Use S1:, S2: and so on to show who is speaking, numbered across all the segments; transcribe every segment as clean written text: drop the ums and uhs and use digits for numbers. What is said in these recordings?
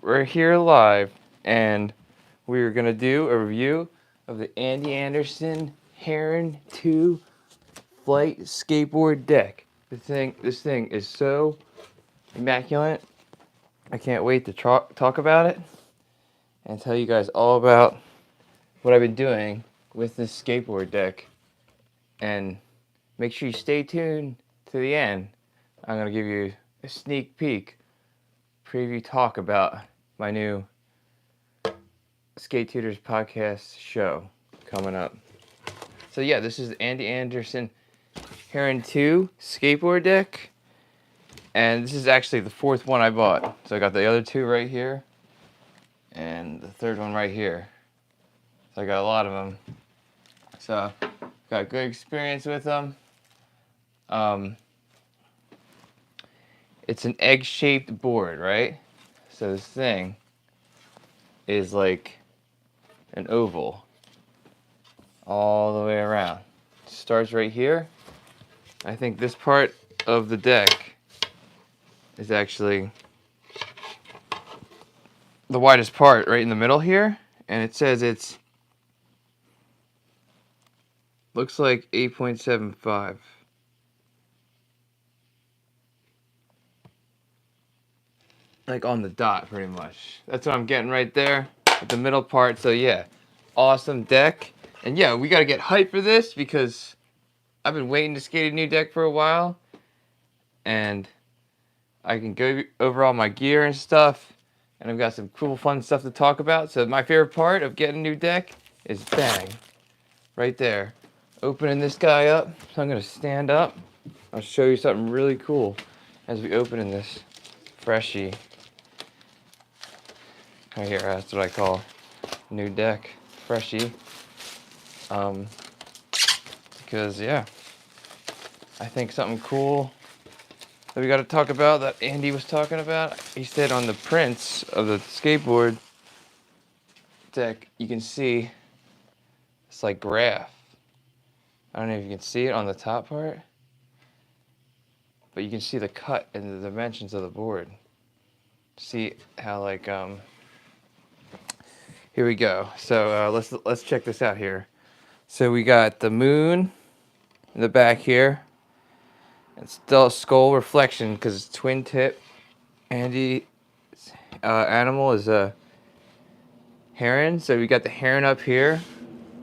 S1: we're here live, and we're gonna do a review of the Andy Anderson Heron 2 Flight Skateboard Deck. This thing is so immaculate. I can't wait to talk about it and tell you guys all about what I've been doing with this skateboard deck. And make sure you stay tuned to the end. I'm gonna give you a sneak peek, preview talk about my new Skate Tutors podcast show coming up. So yeah, this is Andy Anderson Heron 2 skateboard deck, and this is actually the fourth one I bought. So I got the other two right here, and the third one right here. So I got a lot of them. So got good experience with them. It's an egg-shaped board, right? So this thing is like an oval all the way around. It starts right here. I think this part of the deck is actually the widest part right in the middle here, and it says it's looks like 8.75. Like on the dot, pretty much. That's what I'm getting right there with the middle part. So yeah, awesome deck. And yeah, we gotta get hyped for this because I've been waiting to skate a new deck for a while, and I can go over all my gear and stuff, and I've got some cool fun stuff to talk about. So my favorite part of getting a new deck is bang, right there, opening this guy up. So I'm gonna stand up. I'll show you something really cool as we open in this freshie. Right here, that's what I call new deck, freshie. Because yeah, I think something cool that we got to talk about that Andy was talking about. He said on the prints of the skateboard deck, you can see it's like graph. I don't know if you can see it on the top part, but you can see the cut and the dimensions of the board. See how like here we go. So let's check this out here. So we got the moon in the back here. It's still a skull reflection because it's twin tip. Andy animal is a heron. So we got the heron up here.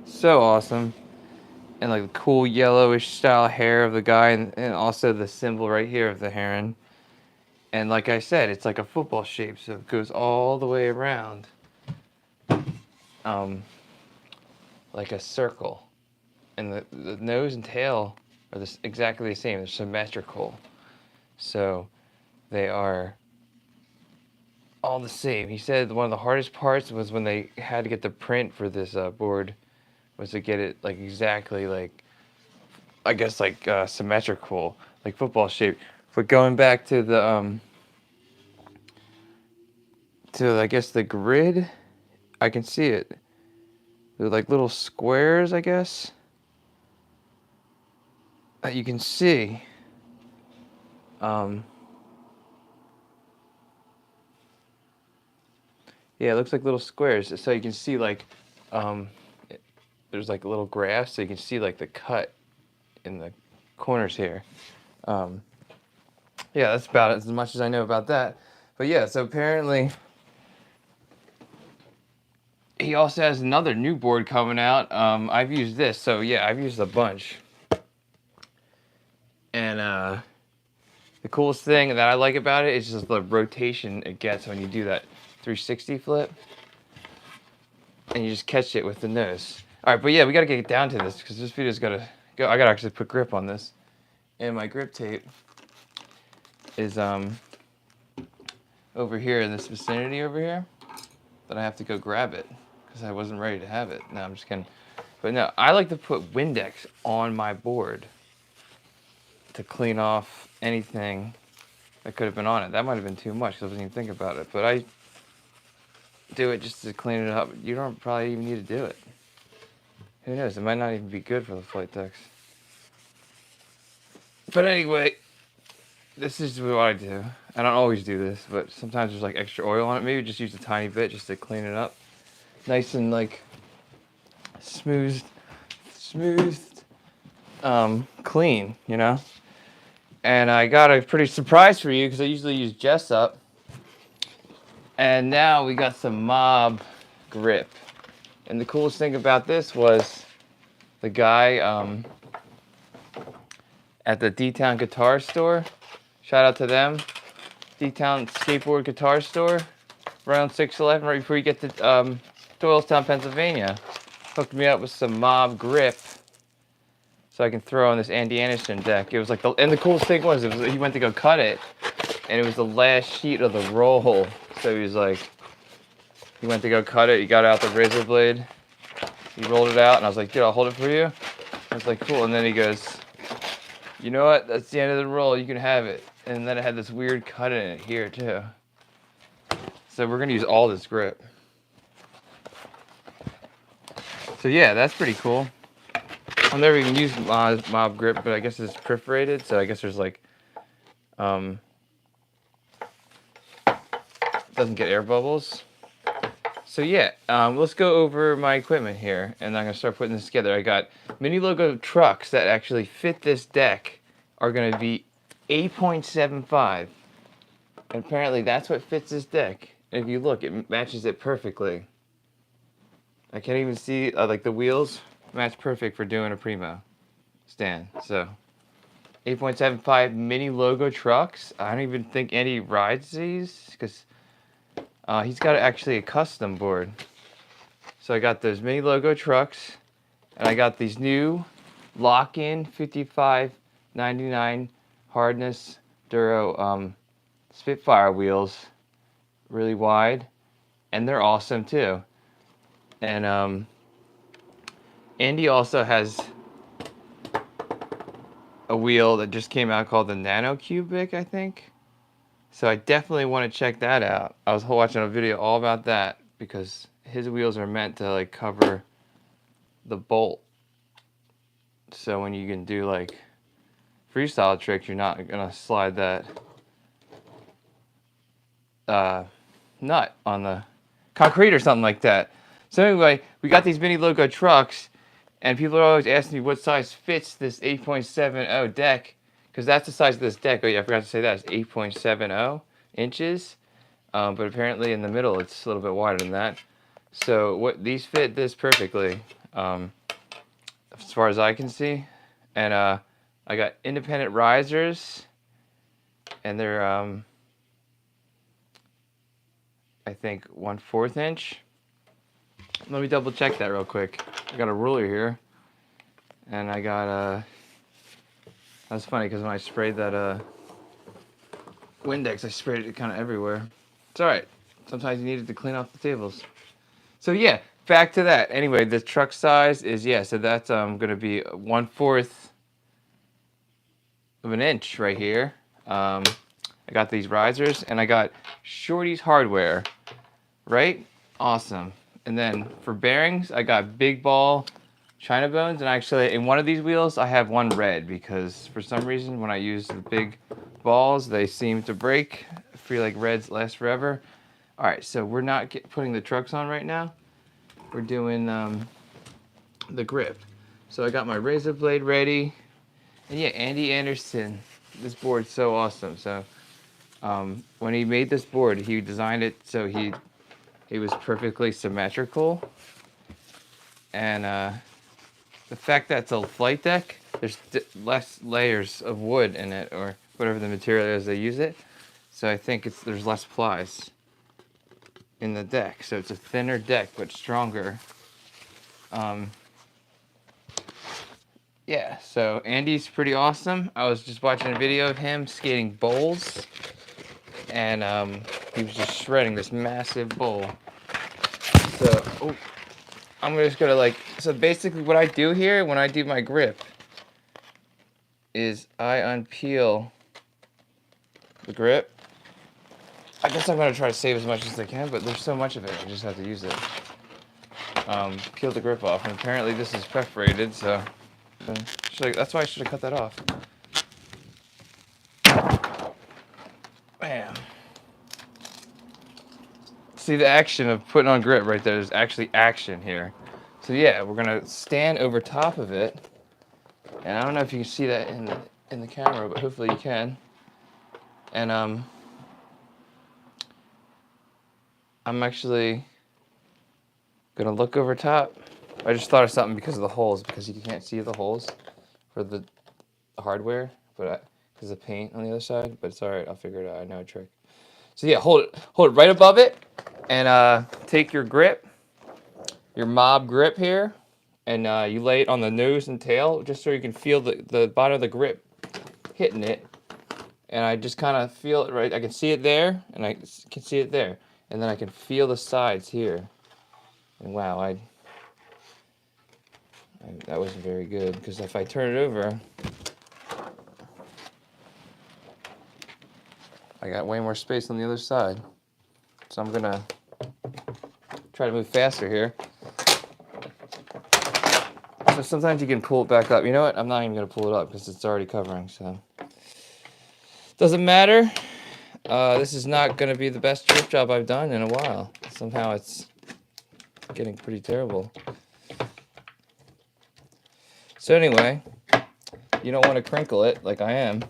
S1: So awesome. And like the cool yellowish style hair of the guy, and also the symbol right here of the heron. And like I said, it's like a football shape, so it goes all the way around. Like a circle. And the nose and tail are exactly the same. They're symmetrical. So they are all the same. He said one of the hardest parts was when they had to get the print for this board was to get it like exactly like, I guess like symmetrical, like football shape. But going back to the I guess the grid, I can see it. They're like little squares, I guess, that you can see. Yeah, it looks like little squares. So you can see like, there's like a little graphs, so you can see like the cut in the corners here. Yeah, that's about it, as much as I know about that. But yeah, so apparently he also has another new board coming out. I've used this, so yeah, I've used a bunch. And the coolest thing that I like about it is just the rotation it gets when you do that 360 flip. And you just catch it with the nose. Alright, but yeah, we gotta get down to this because this video's gotta go. I gotta actually put grip on this. And my grip tape is over here in this vicinity over here. But I have to go grab it because I wasn't ready to have it. No, I'm just kidding. But no, I like to put Windex on my board to clean off anything that could have been on it. That might have been too much because I wasn't even thinking about it. But I do it just to clean it up. You don't probably even need to do it. Who knows? It might not even be good for the flight decks. But anyway, this is what I do. I don't always do this, but sometimes there's like extra oil on it. Maybe just use a tiny bit just to clean it up. Nice and like smooth, clean, you know? And I got a pretty surprise for you because I usually use Jessup. And now we got some Mob grip. And the coolest thing about this was the guy at the D-Town guitar store. Shout out to them. D-Town Skateboard Guitar Store. Around 611 right before you get to Doylestown, Pennsylvania. Hooked me up with some Mob grip so I can throw on this Andy Anderson deck. It was like and the coolest thing was, he went to go cut it, and it was the last sheet of the roll. So he was like, he went to go cut it, he got out the razor blade, he rolled it out, and I was like, dude, I'll hold it for you. I was like, cool. And then he goes, you know what? That's the end of the roll. You can have it. And then it had this weird cut in it here too. So we're gonna use all this grip. So yeah, that's pretty cool. I'll never even use Mob grip, but I guess it's perforated, so I guess there's like, doesn't get air bubbles. So yeah, let's go over my equipment here, and I'm gonna start putting this together. I got mini logo trucks that actually fit this deck are gonna be 8.75, and apparently that's what fits this deck. And if you look, it matches it perfectly. I can't even see like the wheels match perfect for doing a Primo stand. So 8.75 mini logo trucks. I don't even think Andy rides these because he's got actually a custom board. So I got those mini logo trucks, and I got these new lock-in 55.99 hardness Duro Spitfire wheels, really wide, and they're awesome too. And Andy also has a wheel that just came out called the Nano Cubic, I think. So I definitely want to check that out. I was watching a video all about that because his wheels are meant to like cover the bolt. So when you can do like freestyle tricks, you're not gonna slide that nut on the concrete or something like that. So anyway, we got these mini logo trucks, and people are always asking me what size fits this 8.70 deck, because that's the size of this deck. Oh yeah, I forgot to say that. It's 8.70 inches, but apparently in the middle it's a little bit wider than that. So these fit this perfectly, as far as I can see. And I got independent risers, and they're I think 1/4 inch. Let me double check that real quick. I got a ruler here, and I got that's funny because when I sprayed that Windex, I sprayed it kind of everywhere. It's all right. Sometimes you need it to clean off the tables. So yeah, back to that. Anyway, the truck size is, yeah, so that's gonna be 1/4 of an inch right here. I got these risers, and I got Shorty's Hardware, right? Awesome. And then for bearings, I got Big Ball China Bones, and actually in one of these wheels, I have one red because for some reason when I use the big balls, they seem to break. I feel like reds last forever. All right, so we're not putting the trucks on right now. We're doing the grip. So I got my razor blade ready. And yeah, Andy Anderson, this board's so awesome. So when he made this board, he designed it so it was perfectly symmetrical. And the fact that it's a flight deck, there's less layers of wood in it, or whatever the material is they use it. So I think there's less plies in the deck. So it's a thinner deck, but stronger. Yeah, so Andy's pretty awesome. I was just watching a video of him skating bowls, and he was just shredding this massive bowl. So I'm just gonna so basically what I do here when I do my grip is I unpeel the grip. I guess I'm gonna try to save as much as I can, but there's so much of it, I just have to use it. Peel the grip off, and apparently this is perforated, so that's why I should have cut that off. Bam. See the action of putting on grip right there. There's actually action here. So yeah, we're gonna stand over top of it. And I don't know if you can see that in the camera, but hopefully you can. And I'm actually gonna look over top. I just thought of something because of the holes, because you can't see the holes for the hardware, but because of paint on the other side. But it's all right. I'll figure it out. I know a trick. So yeah, hold it right above it, and take your grip, your mob grip here, and you lay it on the nose and tail, just so you can feel the bottom of the grip hitting it. And I just kind of feel it right. I can see it there, and I can see it there, and then I can feel the sides here. And wow, that wasn't very good, because if I turn it over, I got way more space on the other side. So I'm gonna try to move faster here. So sometimes you can pull it back up. You know what? I'm not even gonna pull it up because it's already covering, so. Doesn't matter. This is not gonna be the best drip job I've done in a while. Somehow it's getting pretty terrible. So anyway, you don't want to crinkle it like I am.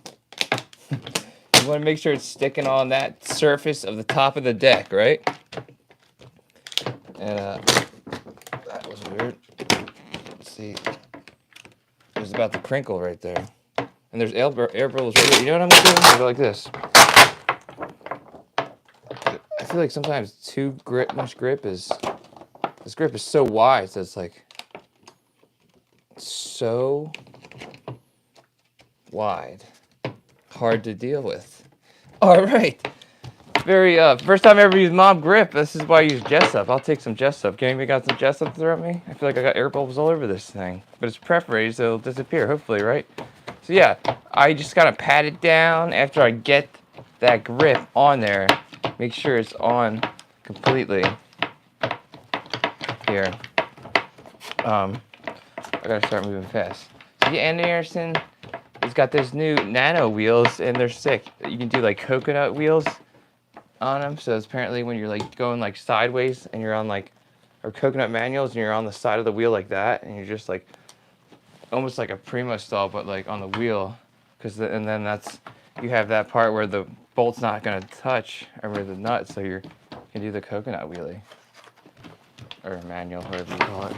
S1: You want to make sure it's sticking on that surface of the top of the deck, right? And that was weird. Let's see. It was about to crinkle right there. And there's air bubbles right here. You know what I'm going to do? I'm going to go like this. I feel like sometimes much grip is... This grip is so wide, so it's like... So... wide. Hard to deal with. All right. First time I ever used mob grip. This is why I use Jessup. I'll take some Jessup. Can anybody got some Jessup to throw at me? I feel like I got air bubbles all over this thing. But it's perforated, so it'll disappear, hopefully, right? So yeah, I just gotta pat it down after I get that grip on there. Make sure it's on completely. Here. I gotta start moving fast. So yeah, Andy Anderson, he's got those new nano wheels, and they're sick. You can do like coconut wheels on them. So it's apparently when you're like going like sideways and you're on like, or coconut manuals, and you're on the side of the wheel like that, and you're just like, almost like a Primo style, but like on the wheel. And then you have that part where the bolt's not gonna touch over the nut, so you can do the coconut wheelie. Or manual, whatever you call it.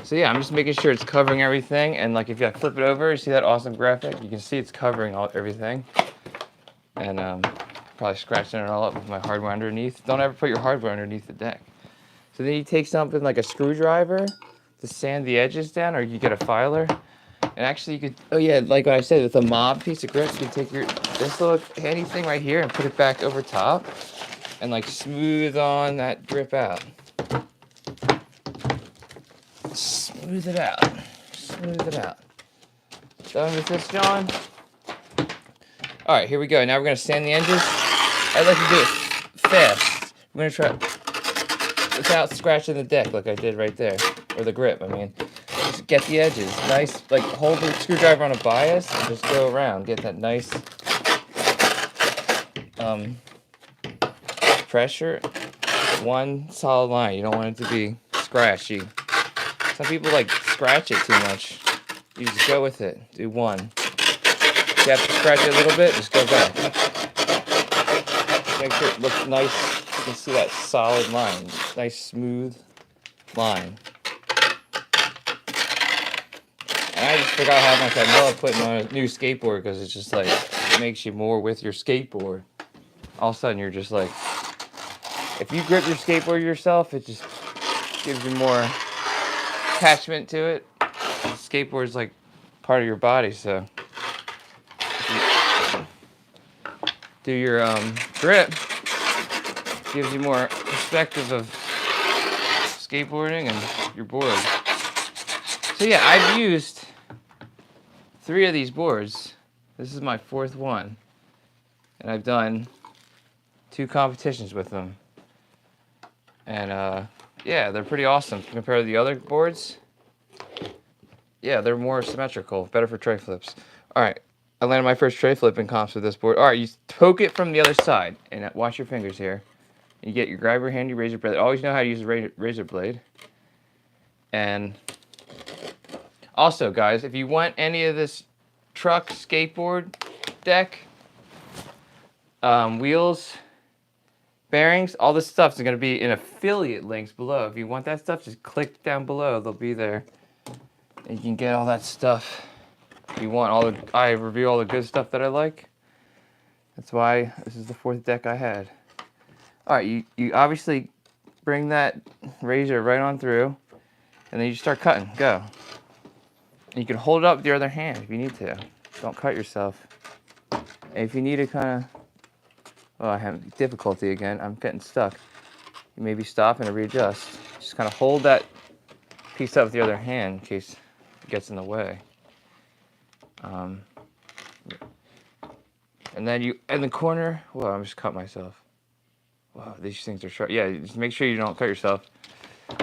S1: So yeah, I'm just making sure it's covering everything, and like if you flip it over, you see that awesome graphic? You can see it's covering everything. And probably scratching it all up with my hardware underneath. Don't ever put your hardware underneath the deck. So then you take something like a screwdriver to sand the edges down, or you get a filer. And actually you could, oh yeah, like what I said, with a mob piece of grip, you can take this little handy thing right here and put it back over top and like smooth on that grip out. Smooth it out. Smooth it out. Done with this, John? Alright, here we go. Now we're going to sand the edges. I'd like to do it fast. I'm going to try without scratching the deck like I did right there. Or the grip, I mean. Just get the edges. Nice, like hold the screwdriver on a bias and just go around. Get that nice pressure. One solid line. You don't want it to be scratchy. Some people like scratch it too much. You just go with it. Do one. If you have to scratch it a little bit, just go back. Make sure it looks nice. You can see that solid line. Nice smooth line. And I just forgot how much I love putting on a new skateboard, because it's just like, it makes you more with your skateboard. All of a sudden you're just like, if you grip your skateboard yourself, it just gives you more attachment to it. Skateboard's like part of your body, so do your grip, gives you more perspective of skateboarding and your board. So yeah, I've used 3 of these boards. This is my 4th one, and I've done 2 competitions with them. And yeah, they're pretty awesome compared to the other boards. Yeah, they're more symmetrical, better for tray flips. All right, I landed my first tray flip in comps with this board. All right, you poke it from the other side, and watch your fingers here. You grab your handy razor blade. Always know how to use a razor blade. And also, guys, if you want any of this truck, skateboard deck, wheels, bearings, all this stuff is going to be in affiliate links below. If you want that stuff, just click down below. They'll be there. And you can get all that stuff. If you want I review all the good stuff that I like. That's why this is the 4th deck I had. All right, you obviously bring that razor right on through, and then you start cutting. Go. And you can hold it up with your other hand if you need to. Don't cut yourself. And if you need to kind of, I have difficulty again. I'm getting stuck. You maybe stop and readjust. Just kind of hold that piece up with the other hand in case it gets in the way. And then in the corner, whoa, I just cut myself. Wow, these things are sharp. Yeah, just make sure you don't cut yourself.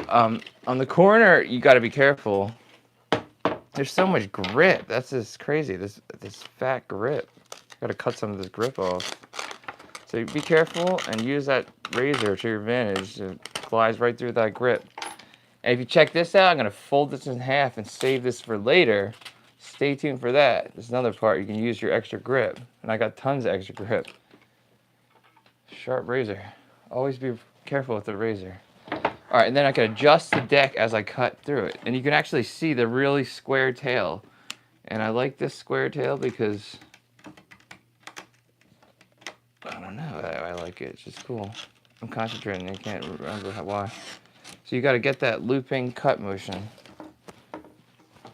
S1: On the corner, you got to be careful. There's so much grip. That's just crazy. This fat grip. Got to cut some of this grip off. So be careful and use that razor to your advantage. It glides right through that grip. And if you check this out, I'm going to fold this in half and save this for later. Stay tuned for that. There's another part you can use your extra grip. And I got tons of extra grip. Sharp razor. Always be careful with the razor. All right, and then I can adjust the deck as I cut through it. And you can actually see the really square tail. And I like this square tail because, I don't know, I like it. It's just cool. I'm concentrating, I can't remember why. So you got to get that looping cut motion.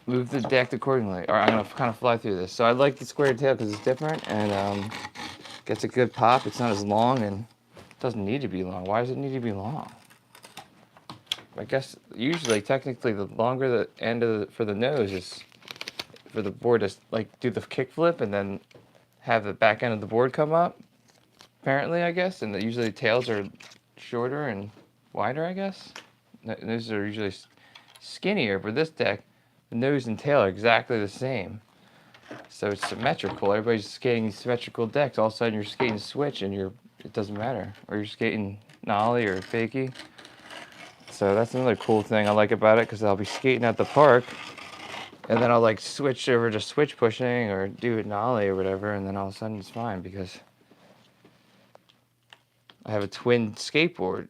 S1: Move the deck accordingly. All right, I'm going to kind of fly through this. So I like the square tail because it's different and gets a good pop. It's not as long and doesn't need to be long. Why does it need to be long? I guess usually, technically, the longer the end for the nose is for the board to like do the kickflip and then have the back end of the board come up. Apparently, I guess, and usually the tails are shorter and wider. I guess noses are usually skinnier. For this deck, the nose and tail are exactly the same, so it's symmetrical. Everybody's skating symmetrical decks. All of a sudden, you're skating switch and it doesn't matter, or you're skating nollie or fakie. So that's another cool thing I like about it, because I'll be skating at the park, and then I'll like switch over to switch pushing or do it nollie or whatever, and then all of a sudden it's fine because I have a twin skateboard.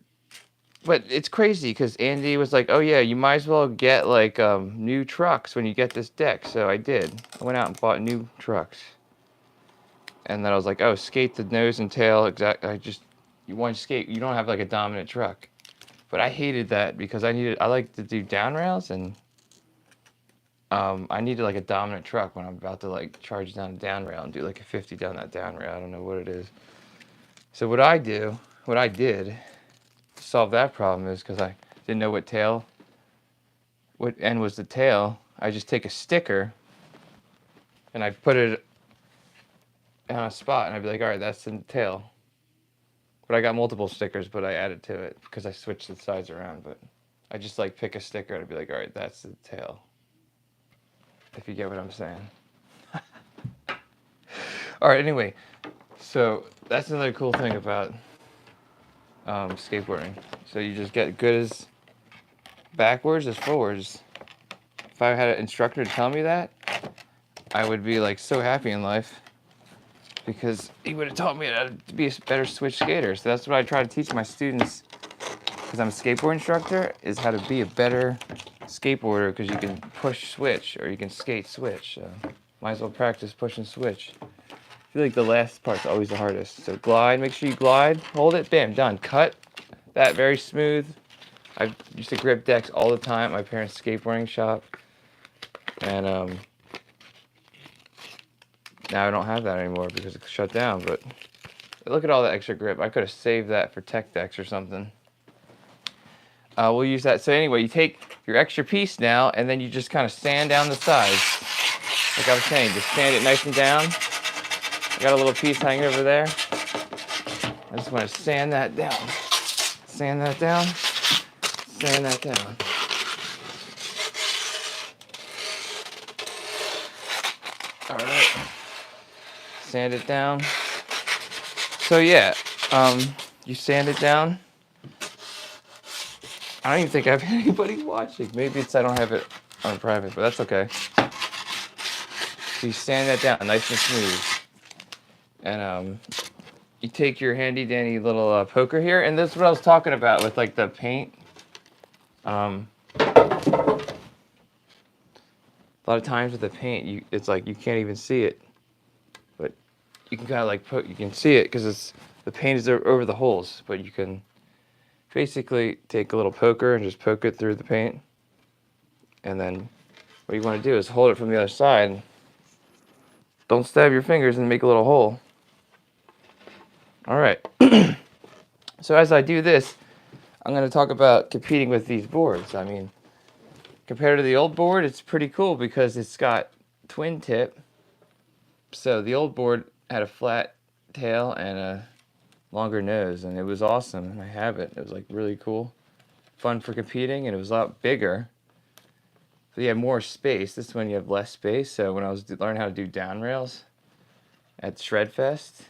S1: But it's crazy because Andy was like, "Oh yeah, you might as well get like new trucks when you get this deck." So I did. I went out and bought new trucks, and then I was like, "Oh, skate the nose and tail exact. You want to skate. You don't have like a dominant truck." But I hated that because I like to do down rails, and I needed like a dominant truck when I'm about to like charge down a down rail and do like a 50 down that down rail. I don't know what it is. So what I did to solve that problem is, because I didn't know what end was the tail, I just take a sticker and I put it on a spot and I'd be like, all right, that's the tail. But I got multiple stickers, but I added to it because I switched the sides around. But I just like pick a sticker and I'd be like, all right, that's the tail. If you get what I'm saying. All right, anyway. So that's another cool thing about skateboarding. So you just get good as backwards as forwards. If I had an instructor to tell me that, I would be like so happy in life, because he would have taught me how to be a better switch skater. So that's what I try to teach my students, because I'm a skateboard instructor, is how to be a better skateboarder, because you can push switch or you can skate switch. So might as well practice push and switch. I feel like the last part's always the hardest. So glide, make sure you glide, hold it, bam, done. Cut that very smooth. I used to grip decks all the time at my parents' skateboarding shop. And now I don't have that anymore because it's shut down, but look at all that extra grip. I could have saved that for tech decks or something. We'll use that. So anyway, you take your extra piece now, and then you just kind of sand down the sides. Like I was saying, just sand it nice and down. I got a little piece hanging over there. I just want to sand that down. Sand that down. Sand that down. Alright. sand it down. So yeah, you sand it down. I don't even think I have anybody watching. Maybe it's I don't have it on private, but that's okay. So you sand that down nice and smooth. And you take your handy dandy little poker here, and this is what I was talking about with like the paint. A lot of times with the paint, it's like you can't even see it, but you can kind of like you can see it because the paint is over the holes. But you can basically take a little poker and just poke it through the paint, and then what you want to do is hold it from the other side. Don't stab your fingers and make a little hole. All right. So as I do this, I'm going to talk about competing with these boards. I mean, compared to the old board, it's pretty cool because it's got twin tip. So the old board had a flat tail and a longer nose, and it was awesome. And I have it. It was like really cool, fun for competing, and it was a lot bigger. So you have more space. This one you have less space. So when I was learning how to do down rails at Shredfest,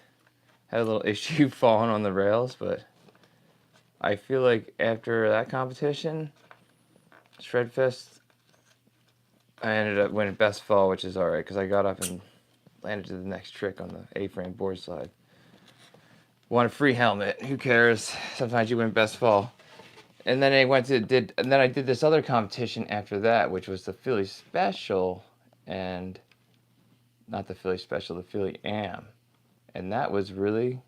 S1: had a little issue falling on the rails, but I feel like after that competition, Shredfest, I ended up winning best fall, which is alright, because I got up and landed to the next trick on the A-frame board slide. Won a free helmet. Who cares? Sometimes you win best fall. And then I did this other competition after that, which was the Philly Special, and not the Philly Special, the Philly Am. And that was really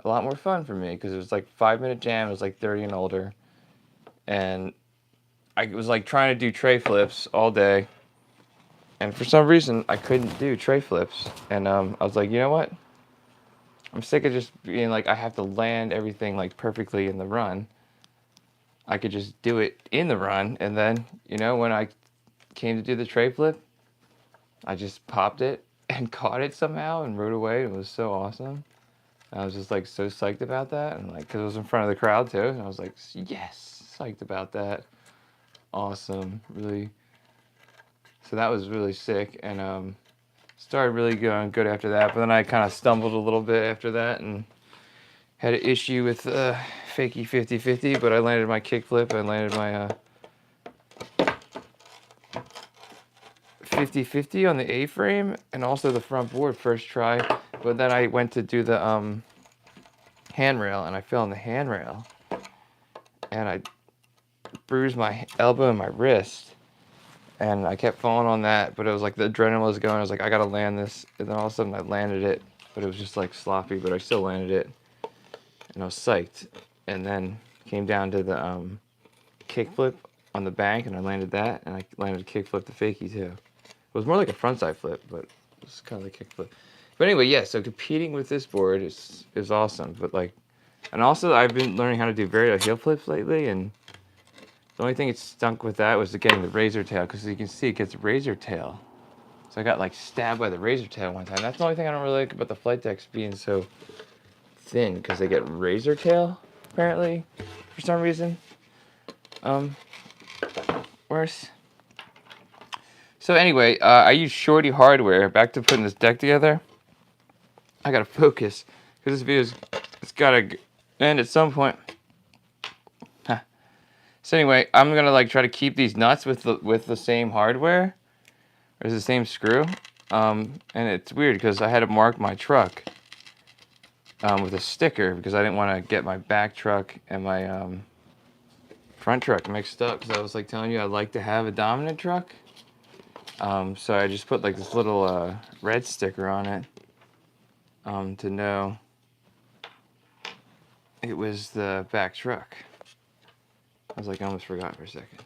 S1: a lot more fun for me because it was like 5-minute jam. It was like 30 and older, and I was like trying to do tray flips all day, and for some reason I couldn't do tray flips. And I was like, you know what? I'm sick of just being like I have to land everything like perfectly in the run. I could just do it in the run, and then when I came to do the tray flip, I just popped it and caught it somehow and rode away. It was so awesome. I was just like so psyched about that, and like because it was in front of the crowd too, and I was like, yes, psyched about that. Awesome, really. So that was really sick, and started really going good after that. But then I kind of stumbled a little bit after that, and had an issue with fakie 50-50. But I landed my kickflip, I landed my 50-50 on the A-frame, and also the front board first try. But then I went to do the handrail, and I fell on the handrail, and I bruised my elbow and my wrist, and I kept falling on that, but it was like the adrenaline was going. I was like, I gotta land this, and then all of a sudden I landed it, but it was just like sloppy, but I still landed it, and I was psyched. And then came down to the kickflip on the bank, and I landed that, and I landed a kickflip to fakie too. It was more like a frontside flip, but it was kind of the kickflip. But anyway, yeah, so competing with this board is awesome. But like, and also I've been learning how to do varial heel flips lately, and the only thing it stunk with that was getting the razor tail, because you can see it gets razor tail. So I got like stabbed by the razor tail one time. That's the only thing I don't really like about the flight decks being so thin, because they get razor tail apparently for some reason. Worse. So anyway, I use Shorty hardware. Back to putting this deck together. I gotta focus because this video's it's gotta end at some point. Huh. So anyway, I'm gonna like try to keep these nuts with the same hardware, or the same screw. And it's weird because I had to mark my truck with a sticker because I didn't want to get my back truck and my front truck mixed up. Because I was like telling you I'd like to have a dominant truck. So I just put like this little red sticker on it to know it was the back truck. I was like, I almost forgot for a second.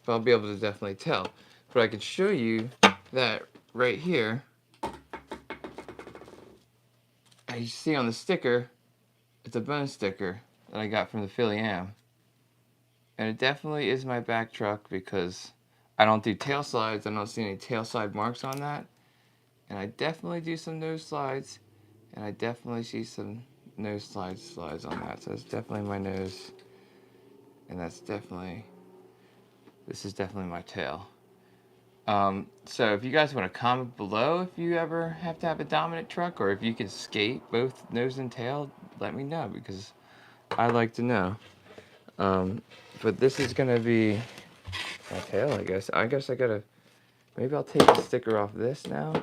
S1: But I'll be able to definitely tell. But I could show you that right here. As you see on the sticker, it's a bone sticker that I got from the Philly Am. And it definitely is my back truck because I don't do tail slides. I don't see any tail slide marks on that. And I definitely do some nose slides. And I definitely see some nose slides on that. So it's definitely my nose. And this is definitely my tail. So if you guys want to comment below if you ever have to have a dominant truck, or if you can skate both nose and tail, let me know, because I like to know. But this is gonna be my tail, I guess. I gotta, maybe I'll take the sticker off this now,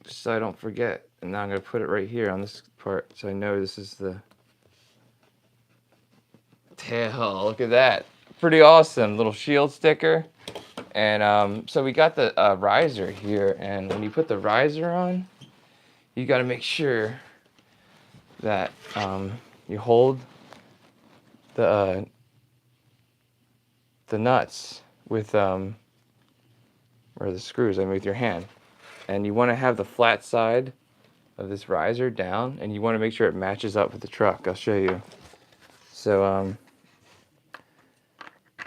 S1: just so I don't forget. And now I'm gonna put it right here on this part, so I know this is the tail. Look at that, pretty awesome little shield sticker. And so we got the riser here, and when you put the riser on, you got to make sure that you hold the nuts with or the screws, I mean, with your hand, and you want to have the flat side of this riser down, and you want to make sure it matches up with the truck. I'll show you. So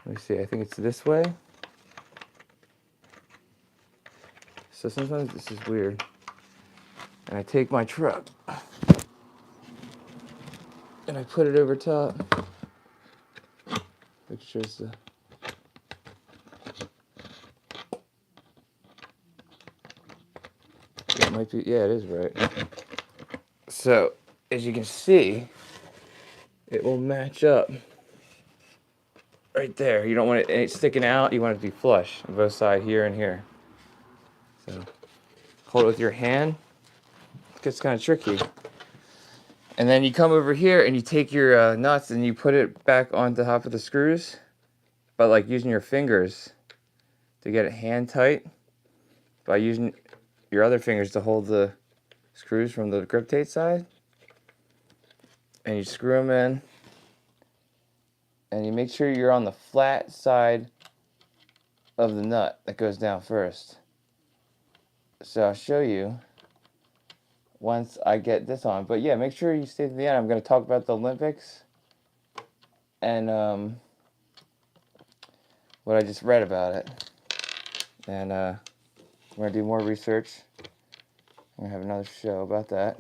S1: let me see, I think it's this way. So sometimes this is weird, and I take my truck and I put it over top, which shows the it might be, yeah, it is right. So as you can see, it will match up right there. You don't want it sticking out. You want it to be flush on both sides, here and here. So hold it with your hand. It gets kind of tricky. And then you come over here and you take your nuts and you put it back on the top of the screws, by like using your fingers to get it hand tight, by using your other fingers to hold the screws from the grip tape side. And you screw them in, and you make sure you're on the flat side of the nut that goes down first. So I'll show you once I get this on. But yeah, make sure you stay to the end. I'm going to talk about the Olympics and what I just read about it. And we're going to do more research. We're going to have another show about that,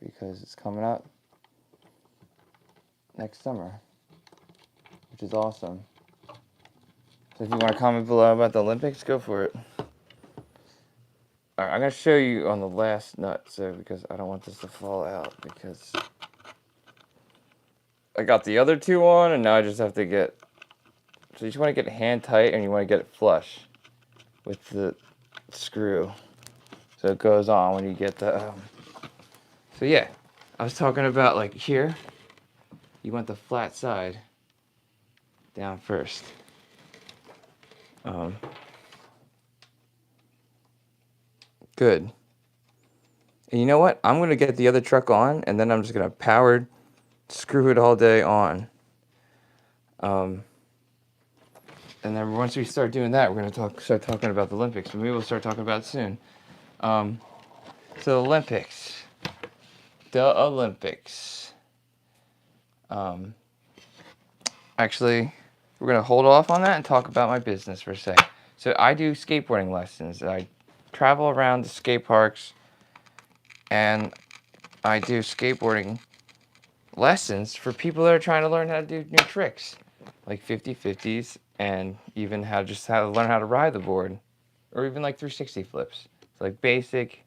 S1: because it's coming up next summer, which is awesome. So if you want to comment below about the Olympics, go for it. Alright, I'm going to show you on the last nut, so because I don't want this to fall out, because I got the other two on, and now I just have to get, so you just want to get it hand tight, and you want to get it flush with the screw, so it goes on when you get the, so yeah, I was talking about, like, here, you want the flat side down first. Good. And you know what? I'm going to get the other truck on, and then I'm just going to power screw it all day on. And then once we start doing that, we're going to start talking about the Olympics. Maybe we'll start talking about it soon. So Olympics. The Olympics. Actually, we're going to hold off on that and talk about my business for a sec. So I do skateboarding lessons. I travel around the skate parks, and I do skateboarding lessons for people that are trying to learn how to do new tricks, like 50-50s, and even how to learn how to ride the board, or even like 360 flips. So like basic,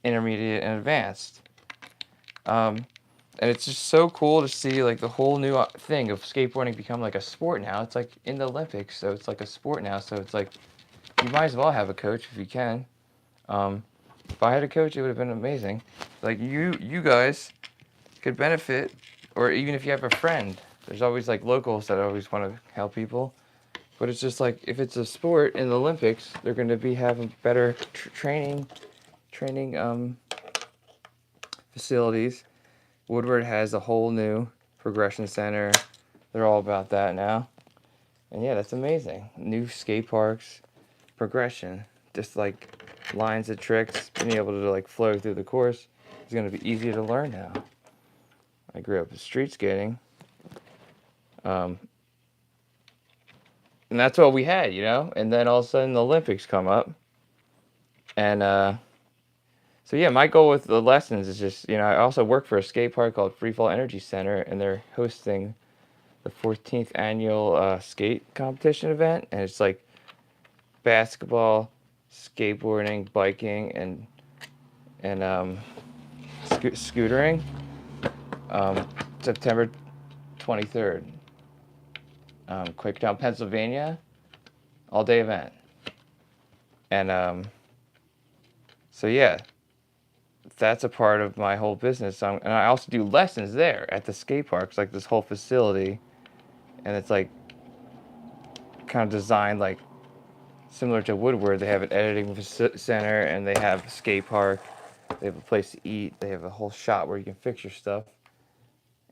S1: intermediate, and advanced. And it's just so cool to see like the whole new thing of skateboarding become like a sport now. It's like in the Olympics, so it's like a sport now. So it's like you might as well have a coach if you can. If I had a coach, it would have been amazing. Like you guys could benefit, or even if you have a friend. There's always like locals that always want to help people. But it's just like, if it's a sport in the Olympics, they're going to be having better training facilities. Woodward has a whole new progression center. They're all about that now. And yeah, that's amazing. New skate parks, progression, just like lines of tricks, being able to like flow through the course is going to be easier to learn now. I grew up with street skating. And that's what we had, you know? And then all of a sudden the Olympics come up. And so yeah, my goal with the lessons is just, you know, I also work for a skate park called Freefall Energy Center, and they're hosting the 14th annual skate competition event, and it's like basketball, skateboarding, biking, and scootering. September 23rd. Quakertown, Pennsylvania, all-day event. And so yeah, that's a part of my whole business. And I also do lessons there at the skate park. It's like this whole facility, and it's like kind of designed like similar to Woodward. They have an editing center, and they have a skate park. They have a place to eat. They have a whole shop where you can fix your stuff.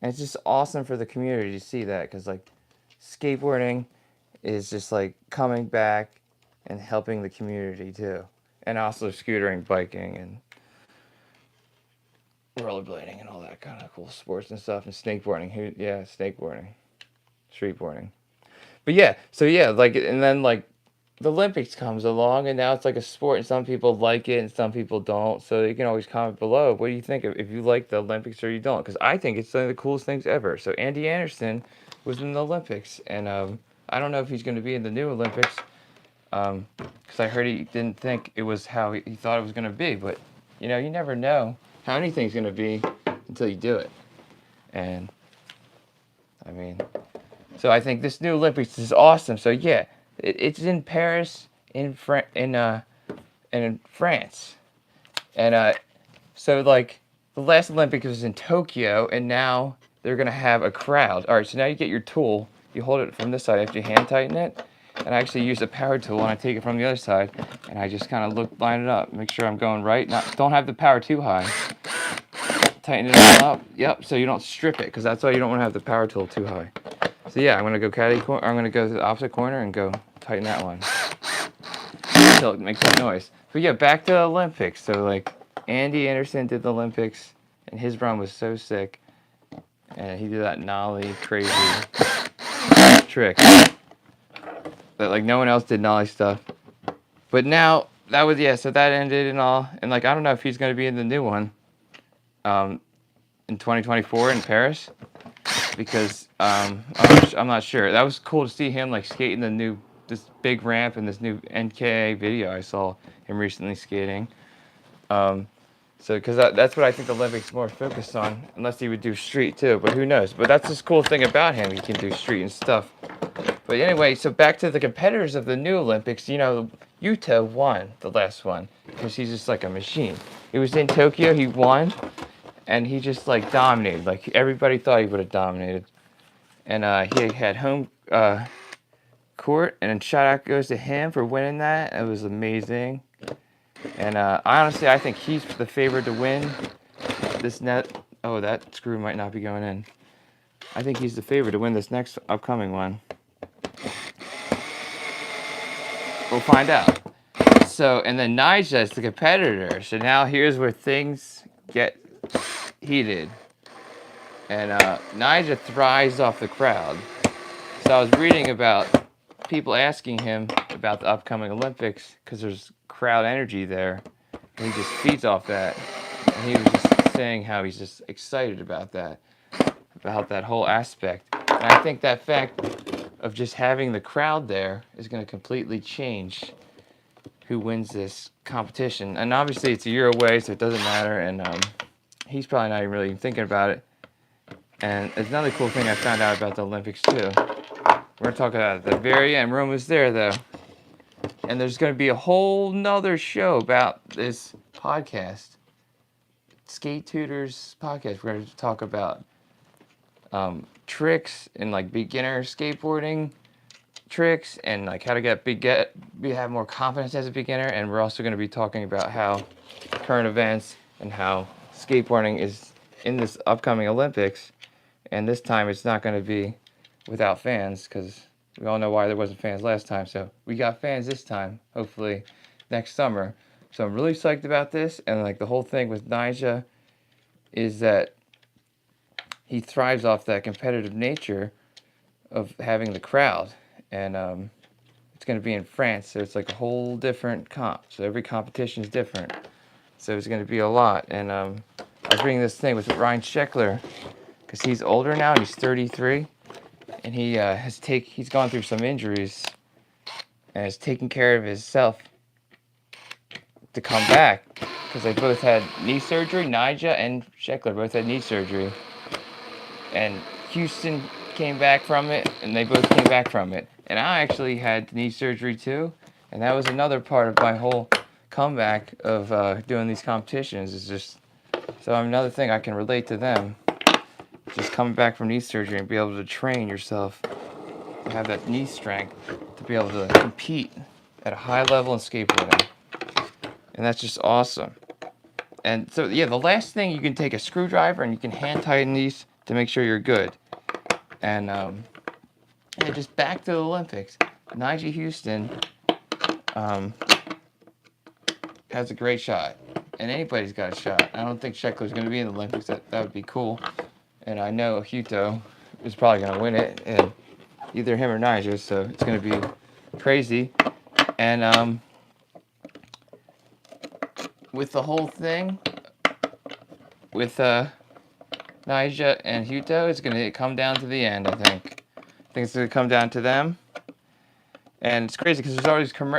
S1: And it's just awesome for the community to see that, because like skateboarding is just like coming back and helping the community too. And also scootering, biking, and rollerblading and all that kind of cool sports and stuff. And snakeboarding. Yeah, snakeboarding. Streetboarding. But yeah, so yeah, like, and then like the Olympics comes along, and now it's like a sport, and some people like it and some people don't. So you can always comment below, what do you think if you like the Olympics or you don't? Because I think it's one of the coolest things ever. So Andy Anderson was in the Olympics, and I don't know if he's going to be in the new Olympics, because I heard he didn't think it was how he thought it was going to be. But you know, you never know how anything's going to be until you do it. And I mean, so I think this new Olympics is awesome. So yeah, it's in Paris, and in France, and so like the last Olympics was in Tokyo, and now they're gonna have a crowd. All right, so now you get your tool, you hold it from this side after you hand tighten it, and I actually use a power tool, and I take it from the other side, and I just kind of line it up, make sure I'm going right. Don't have the power too high. Tighten it all up. Yep. So you don't strip it, because that's why you don't want to have the power tool too high. So yeah, I'm gonna go I'm gonna go to the opposite corner and go tighten that one until it makes that noise. But yeah, back to the Olympics. So like Andy Anderson did the Olympics, and his run was so sick, and he did that nollie crazy trick that like no one else did nollie stuff. But now that was, yeah. So that ended and all, and like I don't know if he's gonna be in the new one, in 2024 in Paris. Because I'm not sure. That was cool to see him like skating this big ramp in this new NKA video I saw him recently skating. So because that's what I think the Olympics more focused on, unless he would do street too. But who knows? But that's this cool thing about him. He can do street and stuff. But anyway, so back to the competitors of the new Olympics. You know, Yuta won the last one because he's just like a machine. He was in Tokyo. He won. And he just like dominated. Like everybody thought he would have dominated. And he had home court, and shout out goes to him for winning that. It was amazing. And honestly, I think he's the favorite to win this net. Oh, that screw might not be going in. I think he's the favorite to win this next upcoming one. We'll find out. So, and then Nyjah is the competitor. So now here's where things get heated. And Nyjah thrives off the crowd. So I was reading about people asking him about the upcoming Olympics because there's crowd energy there. And he just feeds off that. And he was just saying how he's just excited about that whole aspect. And I think that fact of just having the crowd there is going to completely change who wins this competition. And obviously it's a year away, so it doesn't matter. And he's probably not even really thinking about it. And it's another cool thing I found out about the Olympics too. We're going to talk about it at the very end. We're almost there though. And there's going to be a whole nother show about this podcast. Skate Tutors podcast. We're going to talk about tricks and like beginner skateboarding tricks and like how to have more confidence as a beginner. And we're also going to be talking about how current events and how skateboarding is in this upcoming Olympics. And this time it's not going to be without fans, because we all know why there wasn't fans last time. So we got fans this time, hopefully next summer. So I'm really psyched about this. And like the whole thing with Nyjah is that he thrives off that competitive nature of having the crowd. And it's going to be in France, so it's like a whole different comp. So every competition is different. So it's going to be a lot. And I was reading this thing with Ryan Sheckler, because he's older now, he's 33, and he's gone through some injuries and has taken care of himself to come back because they both had knee surgery. Nyjah and Sheckler both had knee surgery, and Houston came back from it, and they both came back from it. And I actually had knee surgery too, and that was another part of my whole comeback of doing these competitions. Is just so another thing I can relate to them. Just coming back from knee surgery and be able to train yourself to have that knee strength to be able to compete at a high level in skateboarding. And that's just awesome. And so, yeah, the last thing, you can take a screwdriver and you can hand tighten these to make sure you're good. And yeah, just back to the Olympics. Nyjah Houston has a great shot. And anybody's got a shot. I don't think Sheckler's going to be in the Olympics. That would be cool. And I know Huto is probably going to win it. And either him or Nyjah, so it's going to be crazy. And with the whole thing, with Nyjah and Huto, it's going to come down to the end, I think. I think it's going to come down to them. And it's crazy because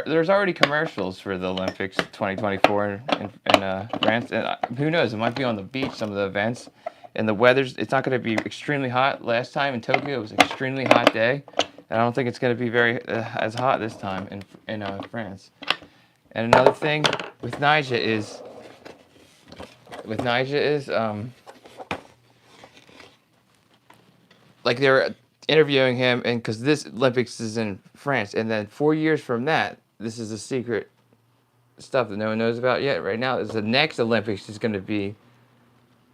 S1: there's already commercials for the Olympics 2024 in France. And who knows, it might be on the beach, some of the events. And the it's not going to be extremely hot. Last time in Tokyo, it was an extremely hot day. And I don't think it's going to be very as hot this time in France. And another thing with Nyjah is, like they're interviewing him, and because this Olympics is in France, and then 4 years from that, this is the secret stuff that no one knows about yet. Right now, is the next Olympics is going to be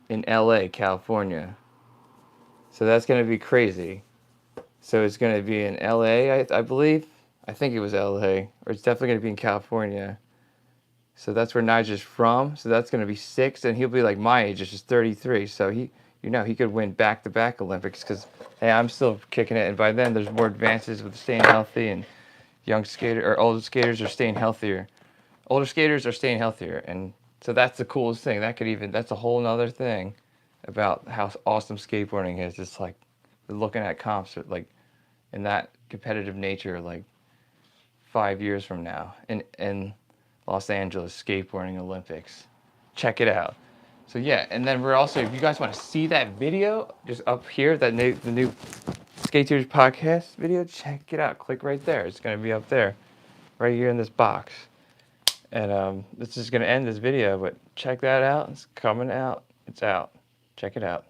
S1: in LA, California. So that's going to be crazy. So it's going to be in LA, I believe. I think it was LA, or it's definitely going to be in California. So that's where Nyjah's from. So that's going to be 6, and he'll be like my age, which is 33. So he could win back-to-back Olympics because, hey, I'm still kicking it. And by then, there's more advances with staying healthy, and older skaters are staying healthier. Older skaters are staying healthier, and so that's the coolest thing. That's a whole nother thing about how awesome skateboarding is. It's like looking at comps like in that competitive nature, like 5 years from now, in Los Angeles skateboarding Olympics. Check it out. So yeah, and then we're also, if you guys want to see that video, just up here, the new Skaters podcast video, check it out. Click right there. It's going to be up there, right here in this box. And this is going to end this video, but check that out. It's coming out. It's out. Check it out.